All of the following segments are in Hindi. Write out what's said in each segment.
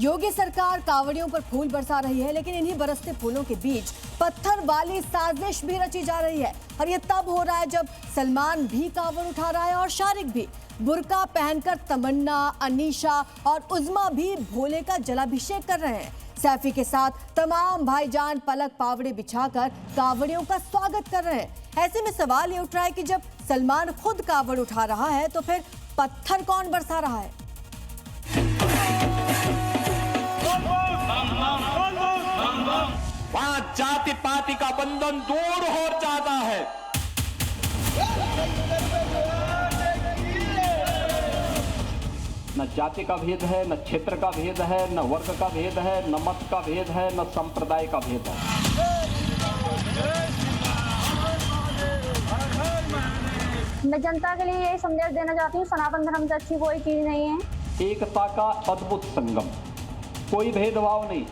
योगी सरकार कांवड़ियों पर फूल बरसा रही है, लेकिन इन्हीं बरसते फूलों के बीच पत्थर वाली साजिश भी रची जा रही है। और ये तब हो रहा है जब सलमान भी कांवड़ उठा रहा है और शारिक भी। बुर्का पहनकर तमन्ना, अनीशा और उज़्मा भी भोले का जलाभिषेक कर रहे हैं। सैफी के साथ तमाम भाईजान पलक पावड़े बिछाकर कांवड़ियों का स्वागत कर रहे हैं। ऐसे में सवाल ये उठ रहा है कि जब सलमान खुद कांवड़ उठा रहा है तो फिर पत्थर कौन बरसा रहा है? वहां जाति पाति का बंधन दूर हो जाता है। न जाति का भेद है, न क्षेत्र का भेद है, न वर्ग का भेद है, न मत का भेद है, न संप्रदाय का भेद है। मैं जनता के लिए यही संदेश देना चाहती हूँ, सनातन धर्म से अच्छी कोई चीज नहीं है। एकता का अद्भुत संगम, कोई भेदभाव नहीं।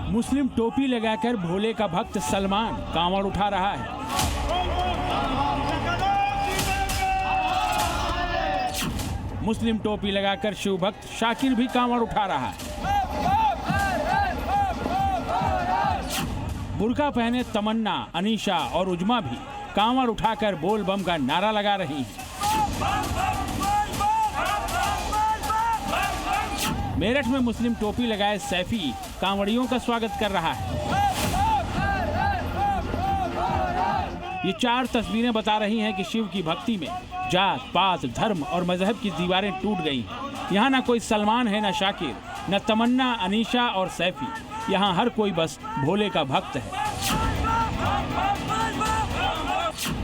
मुस्लिम टोपी लगाकर भोले का भक्त सलमान कांवड़ उठा रहा है। मुस्लिम टोपी लगाकर शिव भक्त शाकिर भी कांवड़ उठा रहा है। बुर्का पहने तमन्ना, अनीशा और उज़्मा भी कांवड़ उठाकर बोल बम का नारा लगा रही हैं। मेरठ में मुस्लिम टोपी लगाए सैफी कांवड़ियों का स्वागत कर रहा है। ये चार तस्वीरें बता रही हैं कि शिव की भक्ति में जात पात, धर्म और मजहब की दीवारें टूट गई हैं। यहाँ न कोई सलमान है, न शाकिर, न तमन्ना, अनीशा और सैफी। यहाँ हर कोई बस भोले का भक्त है।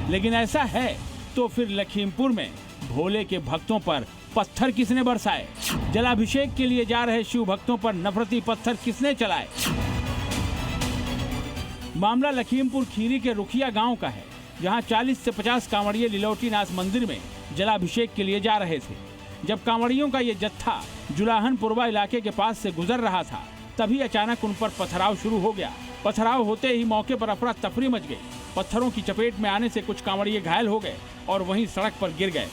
लेकिन ऐसा है तो फिर लखीमपुर में भोले के भक्तों पर पत्थर किसने बरसाए? जलाभिषेक के लिए जा रहे शिव भक्तों पर नफरती पत्थर किसने चलाए? मामला लखीमपुर खीरी के रुखिया गांव का है, जहां 40 से 50 कांवड़िये लीलोटीनाथ मंदिर में जलाभिषेक के लिए जा रहे थे। जब कांवड़ियों का ये जत्था जुलाहनपुरवा इलाके के पास से गुजर रहा था, तभी अचानक उन पर पथराव शुरू हो गया। पथराव होते ही मौके पर अफरा तफरी मच गई। पत्थरों की चपेट में आने से कुछ कांवड़िये घायल हो गए और वहीं सड़क पर गिर गए।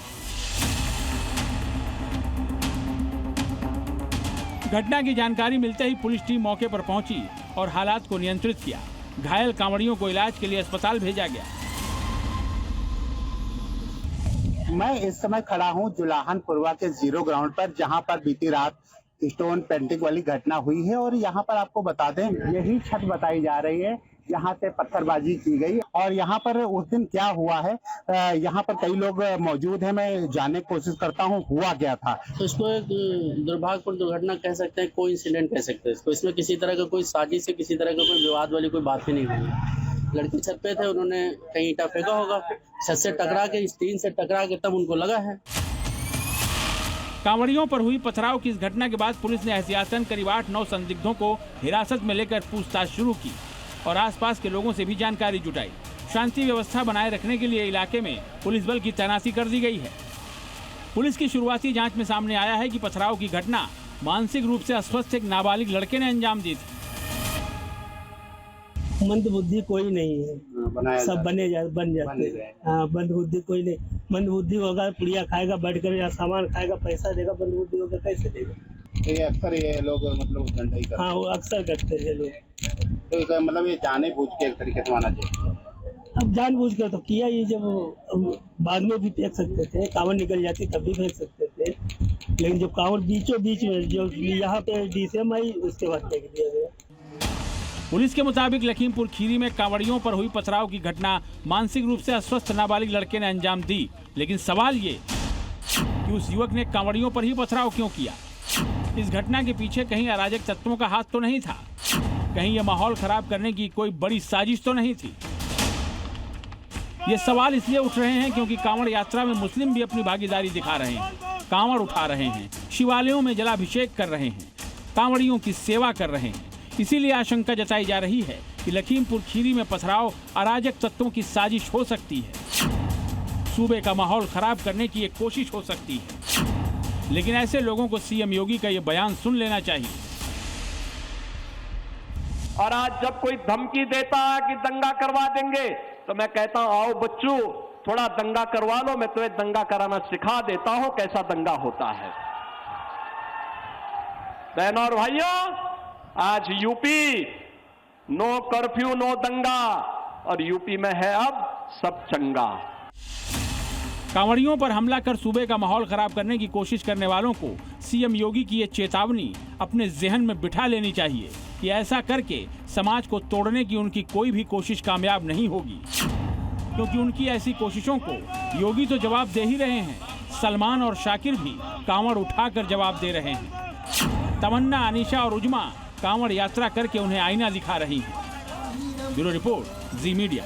घटना की जानकारी मिलते ही पुलिस टीम मौके पर पहुंची और हालात को नियंत्रित किया। घायल कांवड़ियों को इलाज के लिए अस्पताल भेजा गया। मैं इस समय खड़ा हूं जुलाहनपुरवा के जीरो ग्राउंड पर, जहां पर बीती रात स्टोन पेंटिंग वाली घटना हुई है। और यहां पर आपको बता दें, यही छत बताई जा रही है, यहाँ से पत्थरबाजी की गई। और यहाँ पर उस दिन क्या हुआ है, यहाँ पर कई लोग मौजूद हैं, मैं जानने की कोशिश करता हूँ हुआ क्या था। तो इसको एक दुर्भाग्यपूर्ण दुर्घटना कह सकते हैं, कोई इंसिडेंट कह सकते हैं इसको। इसमें किसी तरह का कोई साजिश से, किसी तरह का कोई विवाद वाली कोई बात ही नहीं हुई। लड़के छत पे थे, उन्होंने कहीं ईंटा फेंका होगा, छत से टकरा के, इस टीन से टकरा के तब उनको लगा है। कांवड़ियों पर हुई पथराव की इस घटना के बाद पुलिस ने एहतियातन करीब 8-9 संदिग्धों को हिरासत में लेकर पूछताछ शुरू की और आसपास के लोगों से भी जानकारी जुटाई। शांति व्यवस्था बनाए रखने के लिए इलाके में पुलिस बल की तैनाती कर दी गई है। पुलिस की शुरुआती जांच में सामने आया है कि पथराव की घटना मानसिक रूप से अस्वस्थ एक नाबालिग लड़के ने अंजाम दी थी। मंदबुद्धि कोई नहीं है, सब बन जाते हैं। हाँ, मंदबुद्धि कोई नहीं। मंदबुद्धि होगा पुड़िया खाएगा, बैठ कर या सामान खाएगा, पैसा देगा। मंदबुद्धि होगा कैसे देगा? ये अक्सर ये लोग मतलब धंधा ही करते हैं। हाँ, वो अक्सर करते हैं लोग। तो मतलब ये जाने बूझ के एक तरीके से माना चाहिए। अब जानबूझ कर तो किया ही, जब बाद में भी फेंक सकते थे, कांवड़ निकल जाती तब भी फेंक सकते थे। लेकिन जब कांवड़ बीचों बीच में जो यहाँ पे डीसीएम आई, उसके बाद फेंक दिया गया। पुलिस के मुताबिक लखीमपुर खीरी में कांवड़ियों पर हुई पथराव की घटना मानसिक रूप से अस्वस्थ नाबालिग लड़के ने अंजाम दी। लेकिन सवाल ये कि उस युवक ने कांवड़ियों पर ही पथराव क्यों किया? इस घटना के पीछे कहीं अराजक तत्वों का हाथ तो नहीं था? कहीं ये माहौल खराब करने की कोई बड़ी साजिश तो नहीं थी? ये सवाल इसलिए उठ रहे हैं क्योंकि कांवड़ यात्रा में मुस्लिम भी अपनी भागीदारी दिखा रहे हैं, कांवड़ उठा रहे हैं, शिवालयों में जलाभिषेक कर रहे हैं, कांवड़ियों की सेवा कर रहे हैं। इसीलिए आशंका जताई जा रही है कि लखीमपुर खीरी में पथराव अराजक तत्वों की साजिश हो सकती है। सूबे का माहौल खराब करने की एक कोशिश हो सकती है। लेकिन ऐसे लोगों को सीएम योगी का ये बयान सुन लेना चाहिए। और आज जब कोई धमकी देता है कि दंगा करवा देंगे, तो मैं कहता हूं आओ बच्चों थोड़ा दंगा करवा लो, मैं तुम्हें दंगा कराना सिखा देता हूं कैसा दंगा होता है। बहनों और भाइयों, आज यूपी नो कर्फ्यू नो दंगा, और यूपी में है अब सब चंगा। कांवड़ियों पर हमला कर सूबे का माहौल खराब करने की कोशिश करने वालों को सीएम योगी की ये चेतावनी अपने जहन में बिठा लेनी चाहिए कि ऐसा करके समाज को तोड़ने की उनकी कोई भी कोशिश कामयाब नहीं होगी, क्योंकि उनकी ऐसी कोशिशों को योगी तो जवाब दे ही रहे हैं, सलमान और शाकिर भी कांवड़ उठाकर जवाब दे रहे हैं। तमन्ना, अनीशा और उजमा कांवड़ यात्रा करके उन्हें आईना दिखा रही हैं। ब्यूरो रिपोर्ट, जी मीडिया।